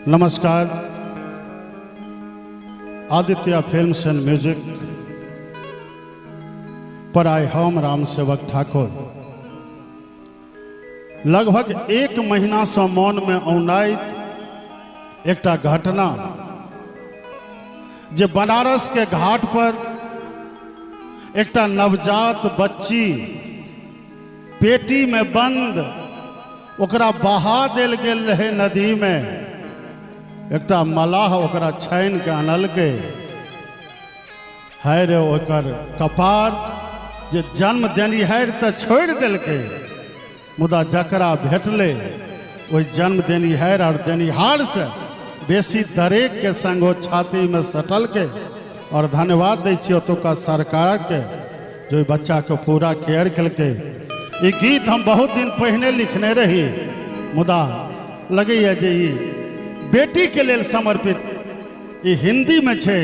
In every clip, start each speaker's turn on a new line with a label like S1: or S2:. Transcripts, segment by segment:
S1: नमस्कार। Aditya films and music पर आए हम राम सेवक ठाकुर लगभग एक महीना से मौन में औनाइत एकटा घटना जे बनारस के घाट पर एकटा नवजात बच्ची पेटी में बंद ओकरा बहा देल गेल रहे नदी में। एकटा मलाह ओकरा छाइन के अनलकै है रे ओकर कपार जे जन्म देनिहार तो छोड़ दिलकै, मुदा जकरा भेटले ओहि जन्म देनिहार और देनिहार से बेसी दरेक के संग ओ छाती में सटलकै। और धन्यवाद दै छी ओतुका सरकार के जो बच्चा को पूरा केयर केलकै। ये गीत हम बहुत दिन पहले लिखने रही, मुदा लगैया जे ई बेटी के लिए समर्पित ये हिंदी में छे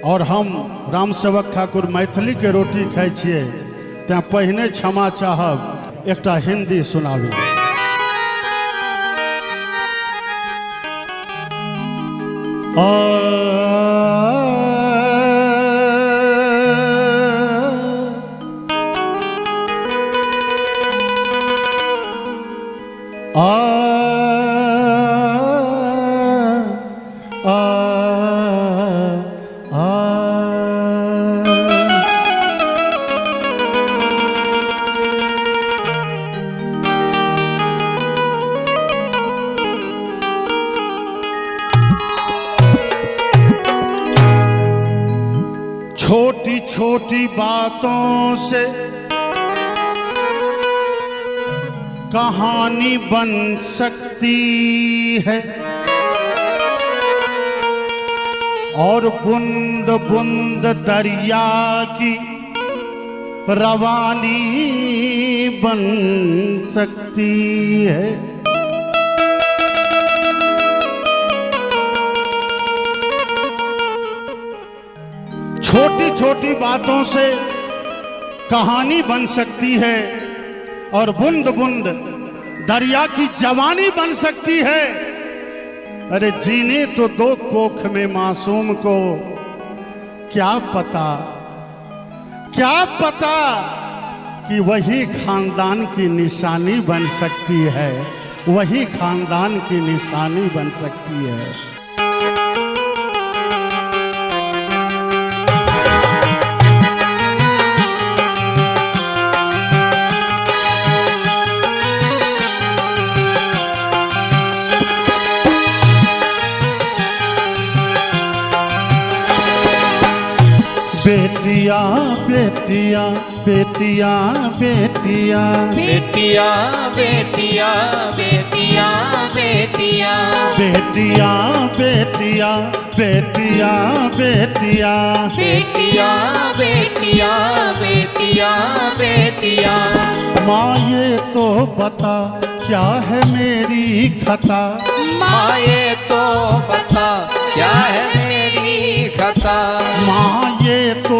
S1: और हम राम सेवक ठाकुर मैथिली के रोटी खाई छिए तें पहिने क्षमा चाहब, एकटा हिंदी सुनाबी। छोटी छोटी बातों से कहानी बन सकती है और बूंद बूंद दरिया की रवानी बन सकती है। छोटी छोटी बातों से कहानी बन सकती है और बूंद बूंद दरिया की जवानी बन सकती है। अरे जीने तो दो कोख में मासूम को, क्या पता कि वही खानदान की निशानी बन सकती है, वही खानदान की निशानी बन सकती है। बेटिया बेटिया बेटिया बेटिया
S2: बेटिया बेटिया बेटिया बेटिया
S1: बेटिया बेटिया बेटिया बेटिया
S2: बेटिया बेटिया बेटिया बेटिया।
S1: माँ ये तो बता क्या है मेरी खता,
S2: माँ ये तो बता क्या है मेरी खता,
S1: माँ ये तो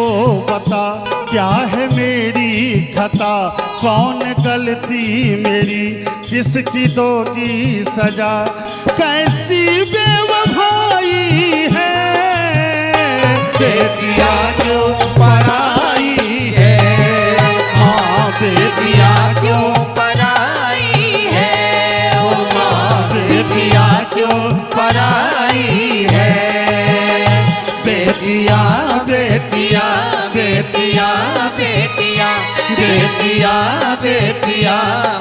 S1: बता क्या है मेरी खता। कौन गलती मेरी किसकी दोगी सजा, कैसी बेवफाई है बेटिया जो पराई है। माँ बेटिया
S2: क्यों पराई है, ओ माँ
S1: बेटिया क्यों पराई है। बेटिया बेटिया बेटिया
S2: बेटिया
S1: बेटिया बेटिया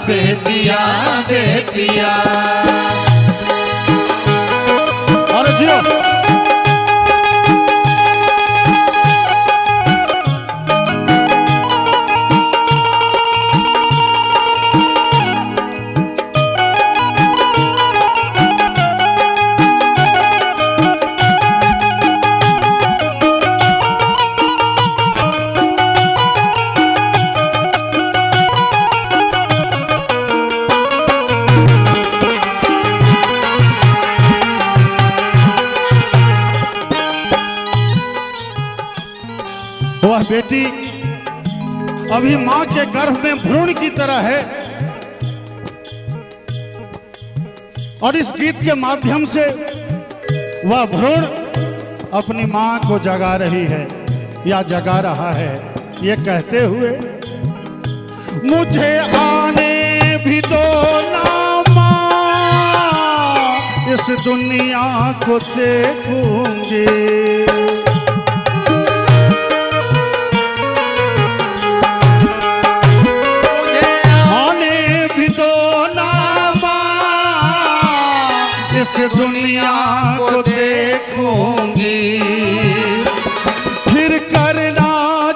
S1: बेटिया बेटिया। और जियो वह बेटी अभी मां के गर्भ में भ्रूण की तरह है और इस गीत के माध्यम से वह भ्रूण अपनी मां को जगा रही है या जगा रहा है, ये कहते हुए मुझे आने भी दो ना मां, इस दुनिया को देखूंगी। आने भी दो ना मां, इस दुनिया को देखूंगी। फिर करना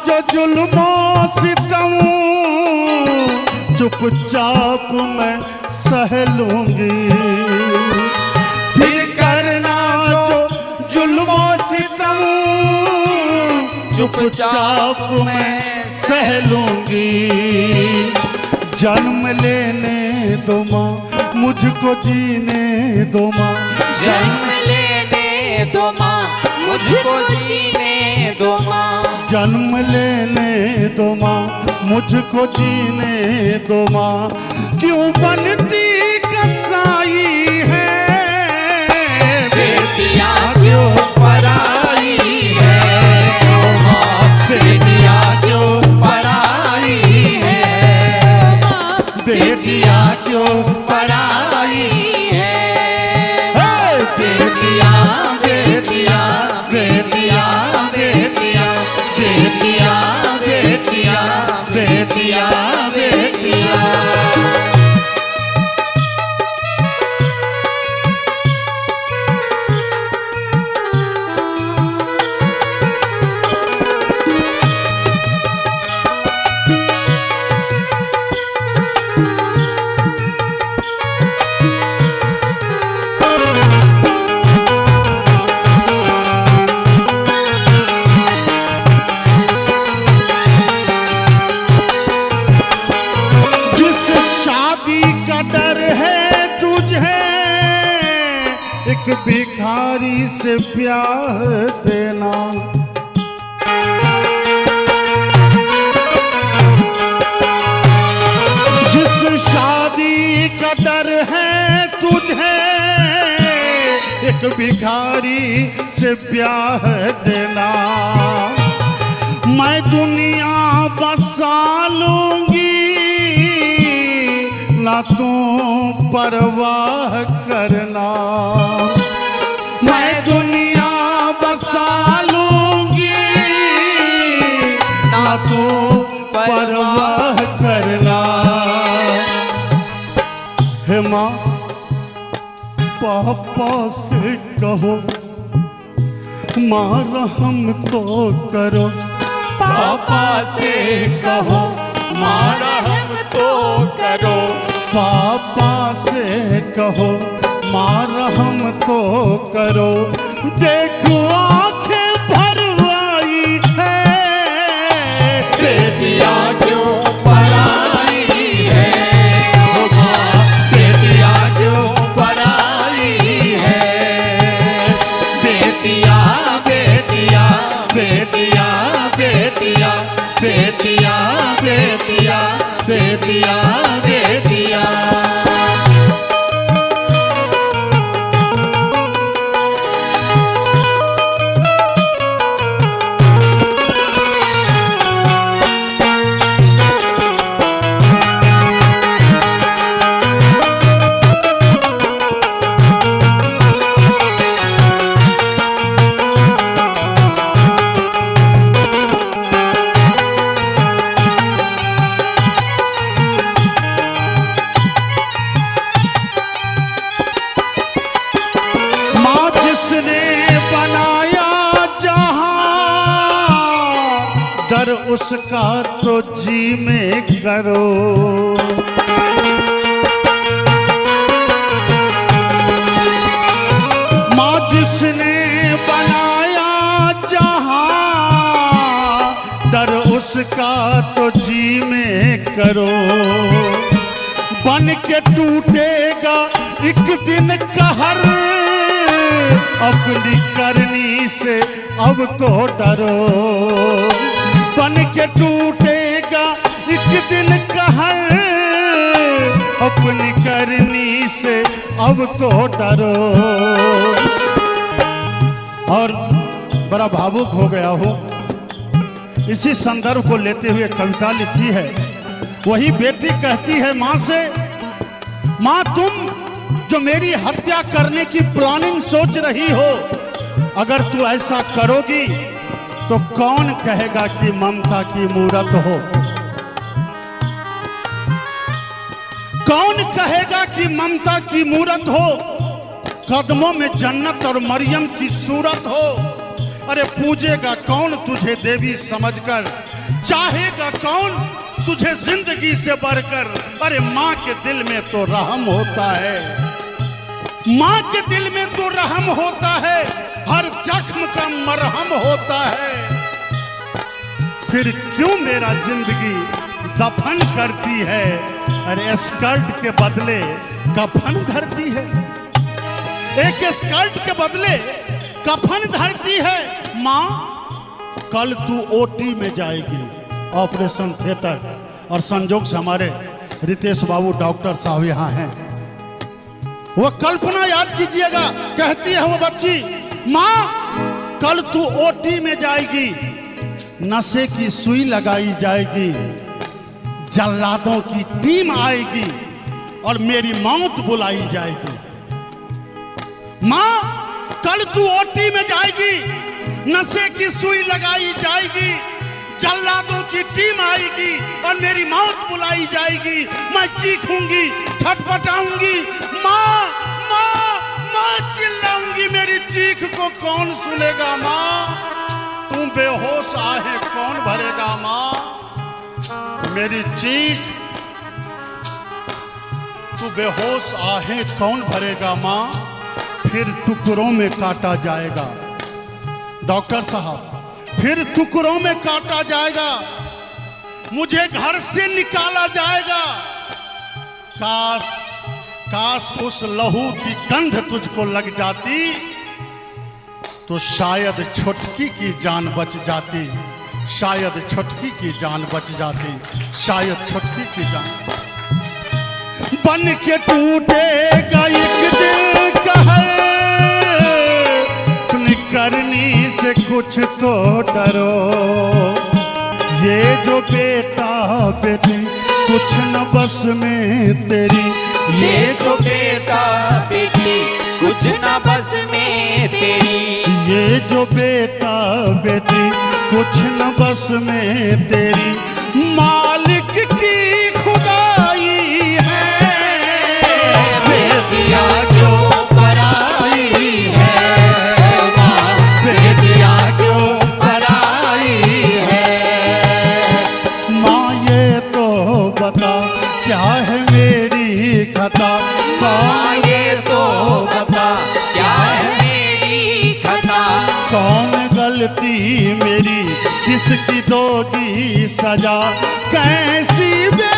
S1: जो जुल्मों सितम, चुपचाप मैं सह लूंगी। फिर करना जो जुल्मों सितम, चुपचाप मैं सह लूंगी। जन्म लेने दो माँ, मुझको जीने दो माँ।
S2: जन्म लेने दो माँ, मुझको जीने दो माँ।
S1: जन्म लेने दो माँ, मुझको जीने दो माँ। क्यों बनती कसाई है
S2: बेटियाँ क्यों पराई है, क्यों माँ बेटियाँ क्यों पराई है,
S1: बेटियाँ क्यों
S2: पराई है। बेटियाँ बेटियाँ बेटियाँ बेटियाँ बेटियाँ बेटियाँ बेटियाँ बेटियाँ। एक भिखारी से प्यार देना, जिस शादी का डर है तुझे, एक भिखारी से प्यार देना। मैं दुनिया बसा लूंगी, ना तू परवाह करना। मैं दुनिया बसा लूंगी, ना तू परवाह करना। हे माँ, पापा से कहो माँ रहम तो करो। पापा से कहो माँ रहम तो करो।
S1: पापा से कहो माँ रहम तो करो। देखो आंखें भर आई है,
S2: बेटियाँ क्यों पराई है, ओ माँ बेटियाँ क्यों पराई है। बेटियाँ बेटियाँ बेटियाँ बेटियाँ बेटियाँ बेटियाँ बेटियाँ बेटियाँ।
S1: डर उसका तो जी में करो। माँ जिसने बनाया जहां, डर उसका तो जी में करो। बन के टूटेगा एक दिन कहर, अपनी करनी से अब तो डरो। बन के टूटेगा एक दिन कहर, अपनी करनी से अब तो डरो। और बड़ा भावुक हो गया हूँ। इसी संदर्भ को लेते हुए कविता लिखी है। वही बेटी कहती है माँ से, माँ तुम जो मेरी हत्या करने की प्लानिंग सोच रही हो, अगर तू ऐसा करोगी तो कौन कहेगा कि ममता की मूरत हो? कौन कहेगा कि ममता की मूरत हो? कदमों में जन्नत और मरियम की सूरत हो। अरे पूजेगा कौन तुझे देवी समझकर? चाहेगा कौन तुझे जिंदगी से बढ़कर? अरे माँ के दिल में तो रहम होता है, माँ के दिल में तो रहम होता है, हर जख्म का मरहम होता है। फिर क्यों मेरा जिंदगी दफन करती है? अरे स्कर्ट के बदले कफन धरती है, एक स्कर्ट के बदले कफन धरती है। माँ कल तू ओटी में जाएगी, ऑपरेशन थिएटर, और संजोग से हमारे रितेश बाबू डॉक्टर साहब यहाँ हैं। वो कल्पना याद कीजिएगा, कहती है वो बच्ची, माँ कल तू ओटी में जाएगी, नशे की सुई लगाई जाएगी, जल्लादों की टीम आएगी और मेरी मौत बुलाई जाएगी। माँ कल तू ओटी में जाएगी, नशे की सुई लगाई जाएगी, जल्लादों की टीम आएगी और मेरी मौत बुलाई जाएगी। मैं चीखूंगी, छटपटाऊंगी, माँ माँ माँ चिल्लाऊंगी, मेरी चीख को कौन सुनेगा? माँ तू बेहोश आहे कौन भरेगा? माँ मेरी चीख, तू बेहोश आहे कौन भरेगा? माँ फिर टुकड़ों में काटा जाएगा। डॉक्टर साहब फिर टुकड़ों में काटा जाएगा, मुझे घर से निकाला जाएगा। काश काश उस लहू की गंध तुझको लग जाती तो शायद छुटकी की जान बच जाती, शायद छुटकी की जान बच जाती, शायद छुटकी की जान। बन के टूटेगा एक दिल का है, करनी से कुछ तो डरो। ये जो बेटा बेटी कुछ न बस में तेरी,
S2: ये जो बेटा बेटी कुछ न बस में तेरी,
S1: ये जो बेटा बेटी कुछ न बस में तेरी, मालिक की खुदाई है। बेटिया क्यों पराई है, बेटिया क्यों पराई है? माँ ये तो बता क्या है मेरी खता?
S2: माँ ये तो बता क्या है मेरी खता?
S1: कौन गलती मेरी किसकी दोगी सजा? कैसी बे